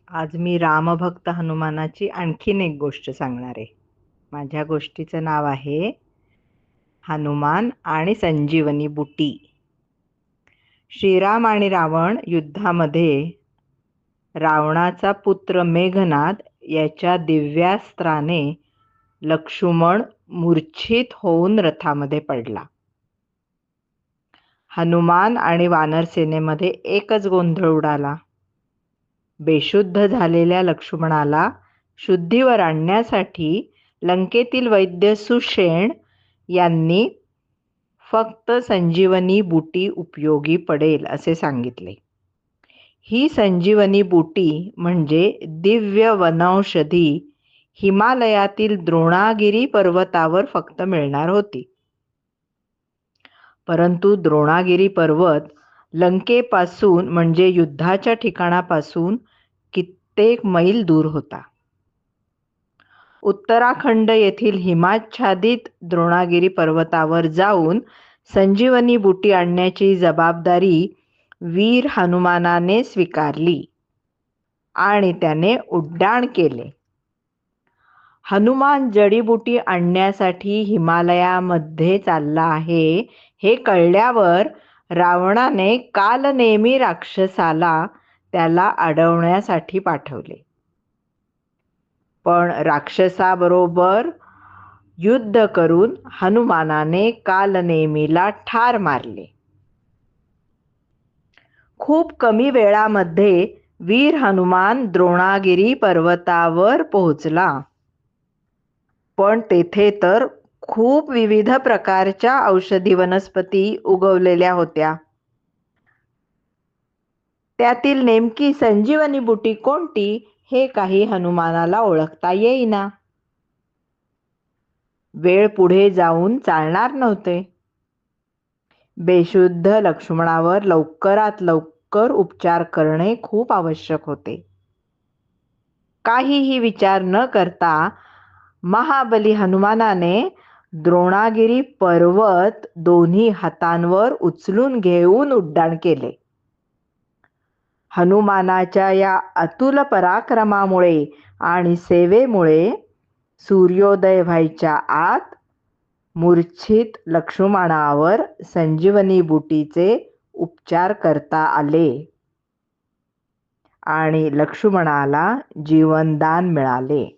आज मी रामभक्त हनुमानाची आणखीन एक गोष्ट सांगणार आहे. माझ्या गोष्टीचं नाव आहे हनुमान आणि संजीवनी बुटी. श्रीराम आणि रावण युद्धामध्ये रावणाचा पुत्र मेघनाद याच्या दिव्यास्त्राने लक्ष्मण मूर्छित होऊन रथामध्ये पडला. हनुमान आणि वानर सेनेमध्ये एकच गोंधळ उडाला. बेशुद्ध झालेल्या लक्ष्मणाला शुद्धीवर आणण्यासाठी लंकेतील वैद्य सुषेण यांनी फक्त संजीवनी बुटी उपयोगी पडेल असे सांगितले. ही संजीवनी बुटी म्हणजे दिव्य वनौषधी हिमालयातील द्रोणागिरी पर्वतावर फक्त मिळणार होती. परंतु द्रोणागिरी पर्वत लंकेपासून म्हणजे युद्धाच्या ठिकाणापासून कित्येक मैल दूर होता. उत्तराखंड येथील हिमाच्छादित द्रोणागिरी पर्वतावर जाऊन संजीवनी बुटी आणण्याची जबाबदारी वीर हनुमानाने स्वीकारली आणि त्याने उड्डाण केले. हनुमान जडीबुटी आणण्यासाठी हिमालयामध्ये चालला आहे हे कळल्यावर रावणाने कालनेमी राक्षसाला त्याला अडवण्यासाठी पाठवले. पण राक्षसाबरोबर युद्ध करून हनुमानाने कालनेमीला ठार मारले. खूप कमी वेळामध्ये वीर हनुमान द्रोणागिरी पर्वतावर पोहोचला. पण तेथे तर खूप विविध प्रकारच्या औषधी वनस्पती उगवलेल्या होत्या. त्यातील नेमकी संजीवनी बुटी कोणती हे काही हनुमानाला ओळखता येईना. वेळ पुढे जाऊन चालणार नव्हते. बेशुद्ध लक्ष्मणावर लवकरात लवकर उपचार करणे खूप आवश्यक होते. काहीही विचार न करता महाबली हनुमानाने द्रोणागिरी पर्वत दोन्ही हातांवर उचलून घेऊन उड्डाण केले. हनुमानाच्या या अतुल पराक्रमामुळे आणि सेवेमुळे सूर्योदय व्हायच्या आत मूर्छित लक्ष्मणावर संजीवनी बुटीचे उपचार करता आले आणि लक्ष्मणाला जीवनदान मिळाले.